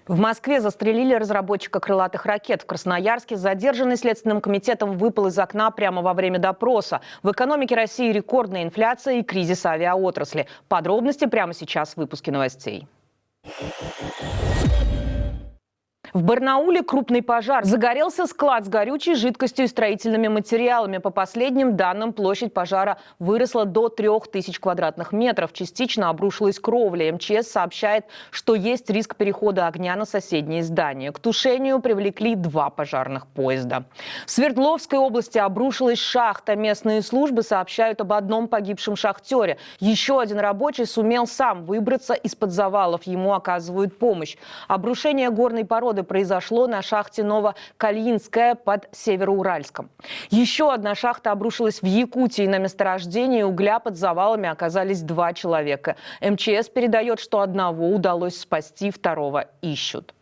В Москве застрелили разработчика крылатых ракет. В Красноярске задержанный Следственным комитетом выпал из окна прямо во время допроса. В экономике России рекордная инфляция и кризис авиаотрасли. Подробности прямо сейчас в выпуске новостей. В Барнауле крупный пожар. Загорелся склад с горючей жидкостью и строительными материалами. По последним данным, площадь пожара выросла до 3000 квадратных метров. Частично обрушилась кровля. МЧС сообщает, что есть риск перехода огня на соседние здания. К тушению привлекли 2 пожарных поезда. В Свердловской области обрушилась шахта. Местные службы сообщают об одном погибшем шахтере. Еще один рабочий сумел сам выбраться из-под завалов. Ему оказывают помощь. Обрушение горной породы произошло на шахте Новокальинская под Североуральском. Еще одна шахта обрушилась в Якутии. На месторождении угля под завалами оказались 2 человека. МЧС передает, что одного удалось спасти, второго ищут.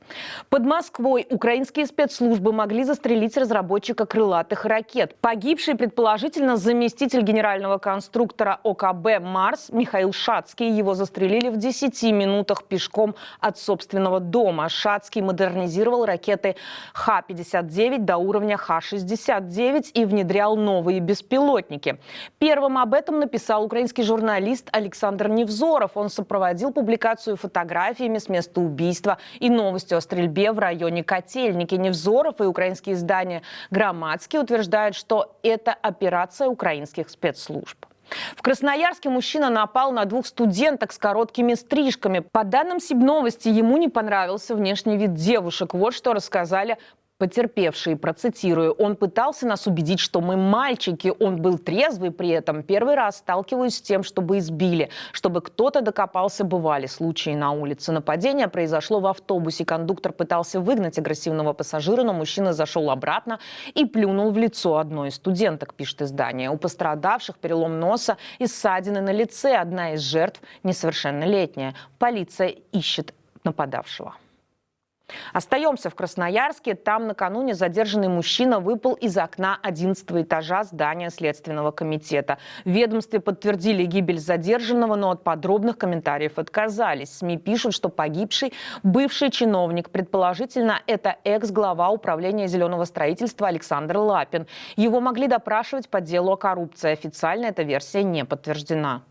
Под Москвой украинские спецслужбы могли застрелить разработчика крылатых ракет. Погибший, предположительно, заместитель генерального конструктора ОКБ «Марс» Михаил Шацкий. Его застрелили в 10 минутах пешком от собственного дома. Шацкий модернизировал ракеты Х-59 до уровня Х-69 и внедрял новые беспилотники. Первым об этом написал украинский журналист Александр Невзоров. Он сопроводил публикацию фотографиями с места убийства и новостью о стрельбе в районе Котельники. Невзоров и украинские издания «Громадский» утверждают, что это операция украинских спецслужб. В Красноярске мужчина напал на 2 студенток с короткими стрижками. По данным Сибновости, ему не понравился внешний вид девушек. Вот что рассказали потерпевшие, процитирую: «Он пытался нас убедить, что мы мальчики. Он был трезвый при этом. Первый раз сталкиваюсь с тем, чтобы избили, чтобы кто-то докопался. Бывали случаи на улице. Нападение произошло в автобусе. Кондуктор пытался выгнать агрессивного пассажира, но мужчина зашел обратно и плюнул в лицо одной из студенток», пишет издание. У пострадавших перелом носа и ссадины на лице. Одна из жертв несовершеннолетняя. Полиция ищет нападавшего. Остаемся в Красноярске. Там накануне задержанный мужчина выпал из окна 11-го этажа здания Следственного комитета. В ведомстве подтвердили гибель задержанного, но от подробных комментариев отказались. СМИ пишут, что погибший бывший чиновник. Предположительно, это экс-глава управления зеленого строительства Александр Лапин. Его могли допрашивать по делу о коррупции. Официально эта версия не подтверждена.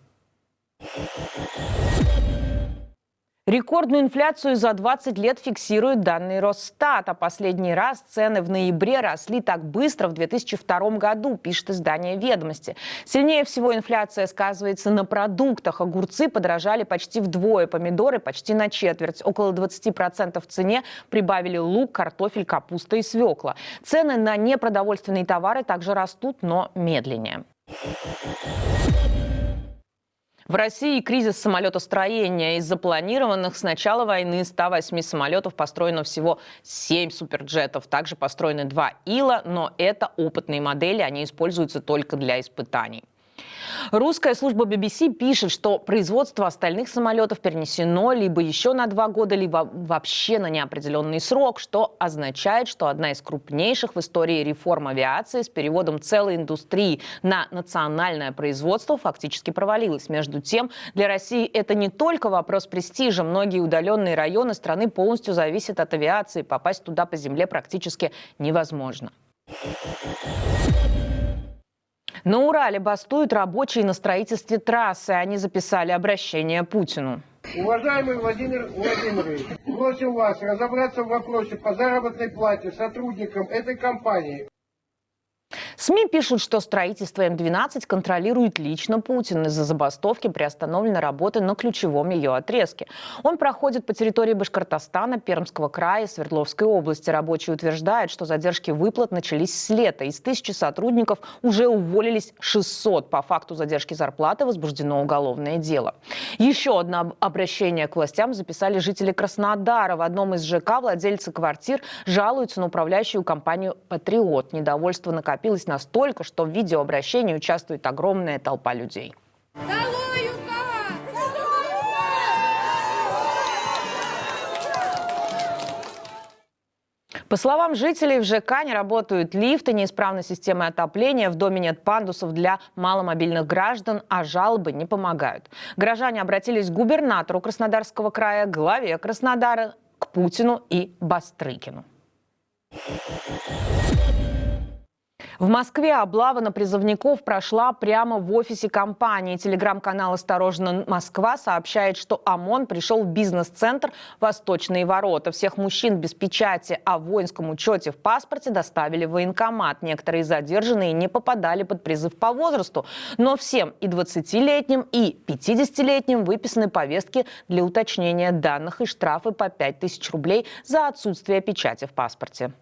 Рекордную инфляцию за 20 лет фиксируют данные Росстата. Последний раз цены в ноябре росли так быстро в 2002 году, пишет издание «Ведомости». Сильнее всего инфляция сказывается на продуктах. Огурцы подорожали почти вдвое, помидоры почти на четверть. Около 20% в цене прибавили лук, картофель, капуста и свекла. Цены на непродовольственные товары также растут, но медленнее. В России кризис самолетостроения. Из запланированных с начала войны 108 самолетов построено всего 7 суперджетов. Также построены 2 Ила, но это опытные модели, они используются только для испытаний. Русская служба BBC пишет, что производство остальных самолетов перенесено либо еще на 2 года, либо вообще на неопределенный срок, что означает, что одна из крупнейших в истории реформ авиации с переводом целой индустрии на национальное производство фактически провалилась. Между тем, для России это не только вопрос престижа. Многие удаленные районы страны полностью зависят от авиации. Попасть туда по земле практически невозможно. На Урале бастуют рабочие на строительстве трассы. Они записали обращение Путину. Уважаемый Владимир Владимирович, просим вас разобраться в вопросе по заработной плате сотрудникам этой компании. СМИ пишут, что строительство М-12 контролирует лично Путин. Из-за забастовки приостановлена работа на ключевом ее отрезке. Он проходит по территории Башкортостана, Пермского края, Свердловской области. Рабочие утверждают, что задержки выплат начались с лета. Из 1000 сотрудников уже уволились 600. По факту задержки зарплаты возбуждено уголовное дело. Еще одно обращение к властям записали жители Краснодара. В одном из ЖК владельцы квартир жалуются на управляющую компанию «Патриот». Недовольство накопилось настолько, что в видеообращении участвует огромная толпа людей. По словам жителей, в ЖК не работают лифты, неисправна система отопления, в доме нет пандусов для маломобильных граждан, а жалобы не помогают. Горожане обратились к губернатору Краснодарского края, главе Краснодара к Путину и Бастрыкину. В Москве облава на призывников прошла прямо в офисе компании. Телеграм-канал «Осторожно, Москва» сообщает, что ОМОН пришел в бизнес-центр «Восточные ворота». Всех мужчин без печати о воинском учете в паспорте доставили в военкомат. Некоторые задержанные не попадали под призыв по возрасту. Но всем и 20-летним, и 50-летним выписаны повестки для уточнения данных и штрафы по 5000 рублей за отсутствие печати в паспорте.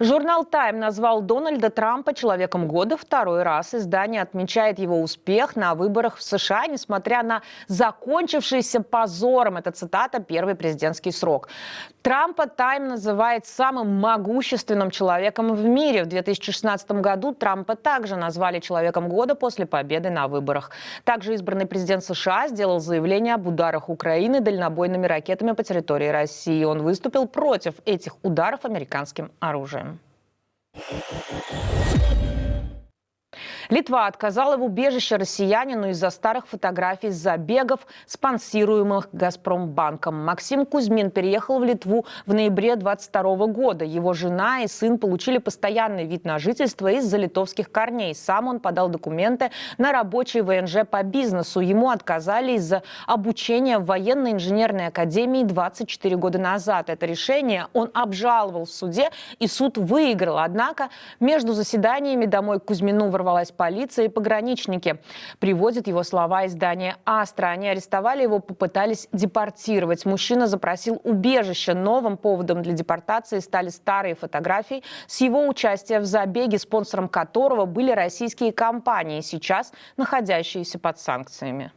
Журнал «Тайм» назвал Дональда Трампа человеком года второй раз. Издание отмечает его успех на выборах в США, несмотря на закончившийся позором, это цитата, первый президентский срок. Трампа «Тайм» называет самым могущественным человеком в мире. В 2016 году Трампа также назвали человеком года после победы на выборах. Также избранный президент США сделал заявление об ударах Украины дальнобойными ракетами по территории России. Он выступил против этих ударов американским оружием. Литва отказала в убежище россиянину из-за старых фотографий забегов, спонсируемых «Газпромбанком». Максим Кузьмин переехал в Литву в ноябре 2022 года. Его жена и сын получили постоянный вид на жительство из-за литовских корней. Сам он подал документы на рабочий ВНЖ по бизнесу. Ему отказали из-за обучения в военной инженерной академии 24 года назад. Это решение он обжаловал в суде, и суд выиграл. Однако между заседаниями домой к Кузьмину ворвалась полиция и пограничники. Приводят его слова издания «Астра». Они арестовали его, попытались депортировать. Мужчина запросил убежище. Новым поводом для депортации стали старые фотографии с его участия в забеге, спонсором которого были российские компании, сейчас находящиеся под санкциями.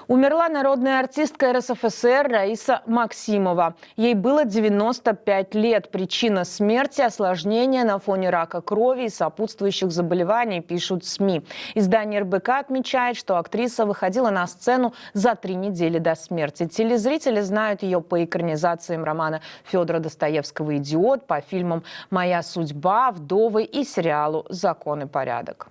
Умерла народная артистка РСФСР Раиса Максимова. Ей было 95 лет. Причина смерти – осложнения на фоне рака крови и сопутствующих заболеваний, пишут СМИ. Издание РБК отмечает, что актриса выходила на сцену за 3 недели до смерти. Телезрители знают ее по экранизациям романа Федора Достоевского «Идиот», по фильмам «Моя судьба», «Вдовы» и сериалу «Закон и порядок».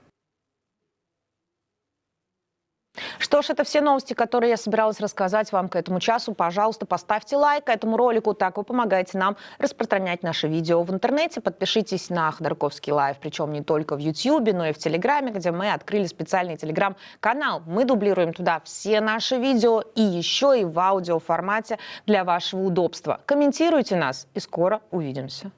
Что ж, это все новости, которые я собиралась рассказать вам к этому часу. Пожалуйста, поставьте лайк этому ролику, так вы помогаете нам распространять наши видео в интернете. Подпишитесь на Ходорковский лайв, причем не только в YouTube, но и в Телеграме, где мы открыли специальный Телеграм-канал. Мы дублируем туда все наши видео и еще и в аудиоформате для вашего удобства. Комментируйте нас, и скоро увидимся.